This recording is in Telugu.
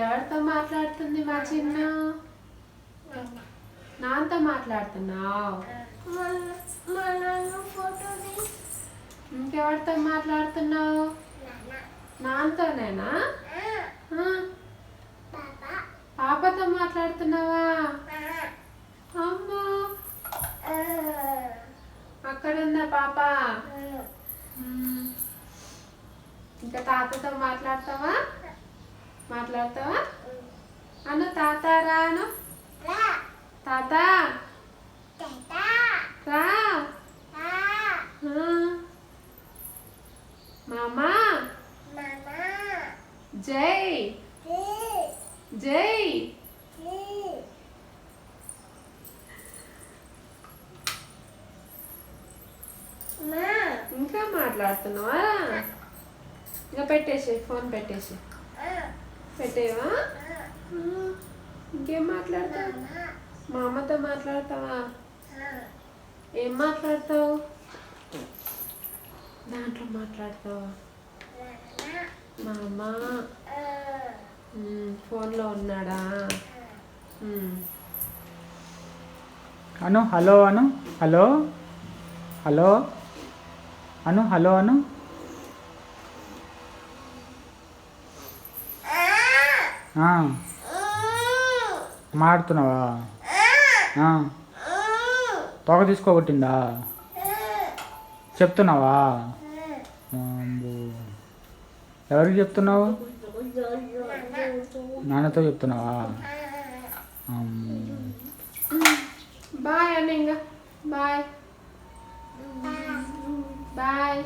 ఎవరితో మాట్లాడుతుంది మా చిన్న? నాన్నతో మాట్లాడుతున్నావు. ఇంకెవరితో మాట్లాడుతున్నావు? నాన్నతోనేనా? పాపతో మాట్లాడుతున్నావా? అమ్మా, అక్కడుందా పాప? ఇంకా తాతతో మాట్లాడతావా? అను తాత రాను. తాత రా. మామా జై జై. ఇంకా మాట్లాడుతున్నావా? ఇంకా పెట్టేసి ఫోన్ పెట్టేవా? ఇంకేం మాట్లాడతావు? మా అమ్మతో మాట్లాడతావా? ఏం మాట్లాడతావు? దాంట్లో మాట్లాడతావా? మా అమ్మ ఫోన్లో ఉన్నాడా? అను హలో అను. హలో హలో అను. హలో అను. మాడుతున్నావా? తోక తీసుకోబట్టిందా? చెప్తున్నావా? ఎవరికి చెప్తున్నావు? నాన్నతో చెప్తున్నావా? బాయ్ అన్న. ఇంకా బాయ్ బాయ్.